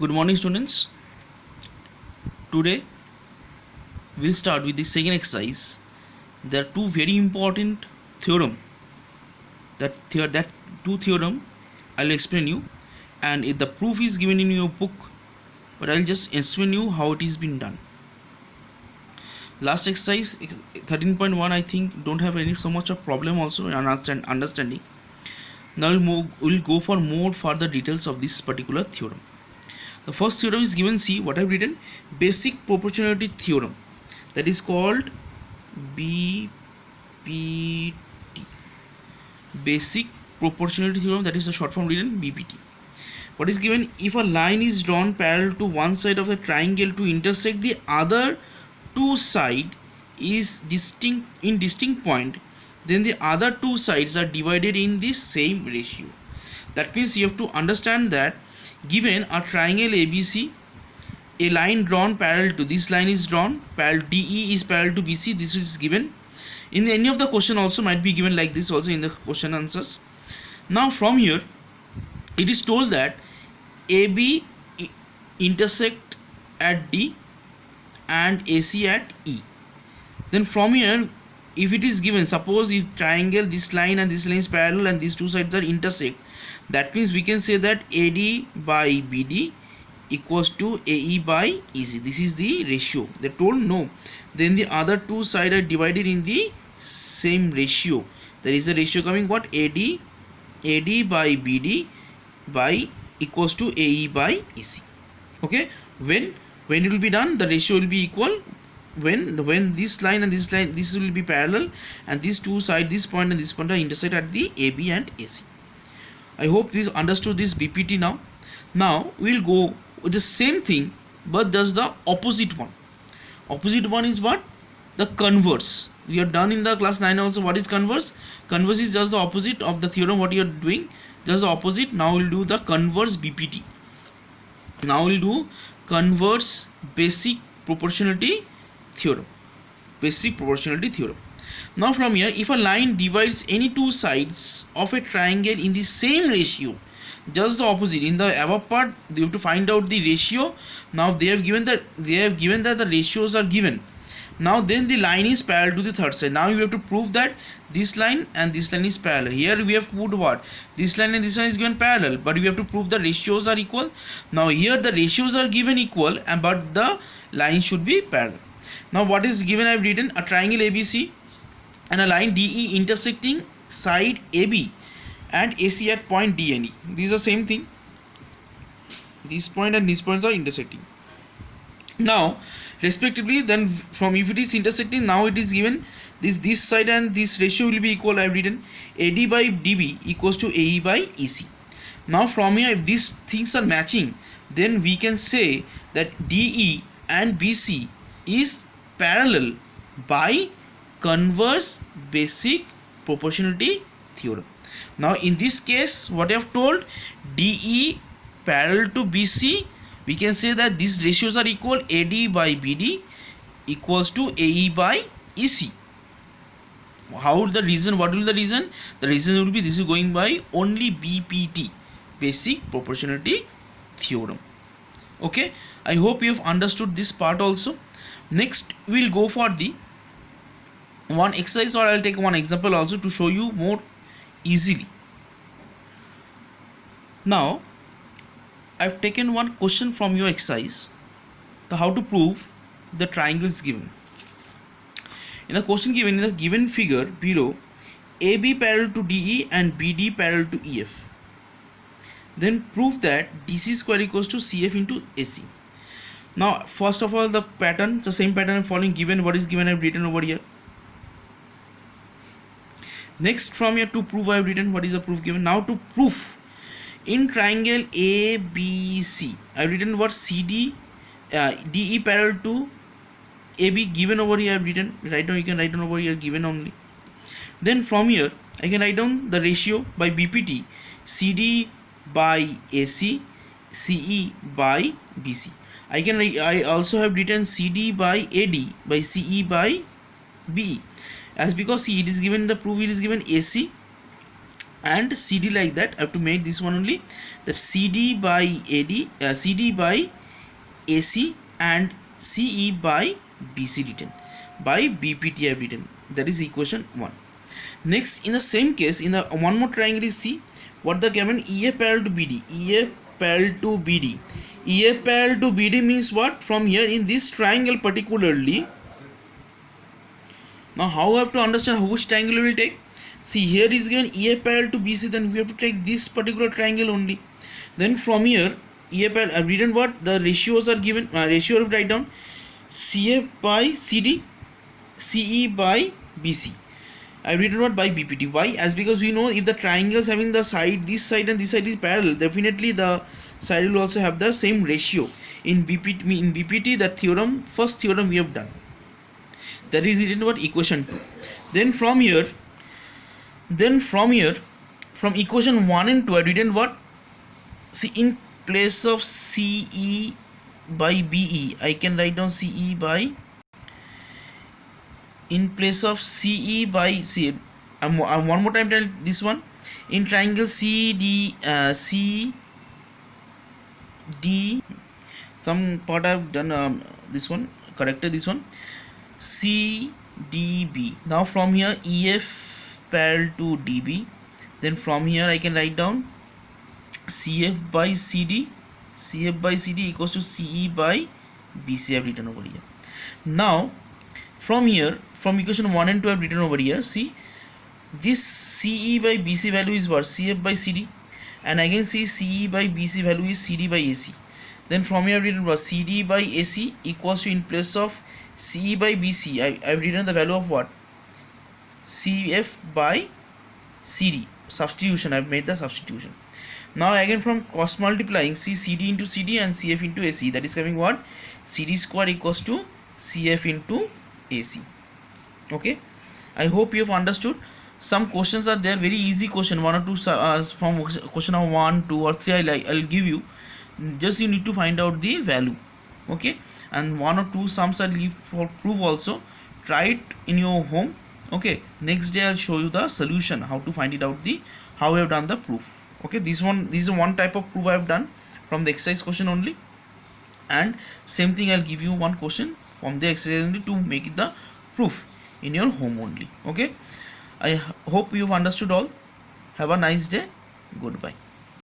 Good morning, students. Today we'll start with the second exercise. There are two very important theorem. That two theorem I'll explain you, and the proof is given in your book, but I'll just explain you how it is been done. Last exercise 13.1 I think don't have any so much of problem also in understanding. Now we'll go for more further details of this particular theorem. The first theorem is given. See what I've written: basic proportionality theorem, that is called BPT. Basic proportionality theorem, that is the short form written BPT. What is given? If a line is drawn parallel to one side of the triangle to intersect the other two side is distinct point, then the other two sides are divided in the same ratio. That means you have to understand that given a triangle ABC, a line drawn parallel to this line is drawn, parallel DE is parallel to BC. This is given in any of the question, also might be given like this also in the question answers. Now from here it is told that AB intersect at D and AC at E. Then from here, if it is given, suppose if triangle this line and this line is parallel and these two sides are intersect, that means we can say that AD by BD equals to AE by EC. This is the ratio. They told no, then the other two sides are divided in the same ratio. There is a ratio coming what? AD by BD by equals to AE by EC. Okay, when it will be done, the ratio will be equal when this line and this line, this will be parallel, and these two sides, this point and this point, are intersect at the AB and AC. I hope this understood this BPT. Now we'll go with the same thing, but just the opposite one. Opposite one is what? The converse. We have done in the class 9 also. What is converse? Converse is just the opposite of the theorem what you are doing, just the opposite. Now we'll do the converse BPT. Now we'll do converse basic proportionality theorem. Basic proportionality theorem. Now from here, if a line divides any two sides of a triangle in the same ratio, just the opposite, in the above part you have to find out the ratio. Now they have given that the ratios are given. Now then the line is parallel to the third side. Now you have to prove that this line and this line is parallel. Here we have put what? This line and this line is given parallel, but we have to prove the ratios are equal. Now here the ratios are given equal, and but the line should be parallel. Now what is given? I have written a triangle ABC and a line DE intersecting side AB and AC at point D and E. These are same thing. This point and this points are intersecting. Now respectively, then from if it is intersecting, now it is given this side and this ratio will be equal. I have written AD by DB equals to AE by EC. Now from here, if these things are matching, then we can say that DE and BC is parallel by converse basic proportionality theorem. Now in this case, what I have told, DE parallel to BC, we can say that these ratios are equal. AD by BD equals to AE by EC. How the reason? What will be the reason? The reason will be this is going by only BPT, basic proportionality theorem. Okay, I hope you have understood this part also. Next we'll go for the one exercise, or I'll take one example also to show you more easily. Now I've taken one question from your exercise, the how to prove the triangles given. In the question given, in the given figure below, AB parallel to DE and BD parallel to EF. Then prove that DC square equals to CF into AC. Now first of all, the pattern, the same pattern I'm following. Given what is given, I've written over here. Next from here, to prove, I've written what is the proof given. Now to prove in triangle ABC, I've written what? CD DE parallel to AB given over here. I've written. Right now you can write down over here given only. Then from here I can write down the ratio by BPT, CD by AC, CE by BC. I also have written CD by AD by CE by BE, as because see, it is given the proof, it is given AC and CD like that. I have to make this one only, that CD by AD, CD by AC and CE by BC written, by BPT I have written. That is equation 1. Next, in the same case, in the one more triangle is C, what the given EF parallel to BD, EF parallel to BD. EF parallel to BD means what? From here in this triangle particularly. Now how I have to understand which triangle we will take? See, here is given EF parallel to BC, then we have to take this particular triangle only. Then from here, EF parallel, I've written what? The ratios are given, ratio I will write down, CF by CD, CE by BC. I've written what? By BPT. Why? As because we know if the triangles having the side, this side and this side is parallel, definitely the side will also have the same ratio. In BPT, that theorem, first theorem we have done. That is written what? Equation 2. Then from here, from equation 1 and 2, I written what? See, in place of CE by BE, I can write down CE by, in place of CE by C. I'm one more time tell this one. In triangle CD, CD, some part I've done this one, corrected this one, CDB. Now from here EF parallel to DB. Then from here I can write down CF by CD. CF by CD equals to CE by BC I have written over here. Now from here, from equation 1 and 2 I have written over here. See, this CE by BC value is what? CF by CD. And again see CE by BC value is CD by AC. Then from here I have written what? CD by AC equals to, in place of CE by BC, I have written the value of what? CF by CD. Substitution, I have made the substitution. Now again from cross multiplying, see CD into CD and CF into AC, that is coming what? CD square equals to CF into AC. Okay, I hope you have understood. Some questions are there, very easy question, 1 or 2 from question of 1, 2 or 3 I'll give you. Just you need to find out the value. Okay, and 1 or 2 sums I'll leave for proof also. Try it in your home. Okay, next day I'll show you the solution, how to find it out, the how I have done the proof. Okay, this is one type of proof I have done from the exercise question only, and same thing I'll give you one question from the exercise only to make it the proof in your home only. Okay, I hope you've understood all. Have a nice day. Goodbye.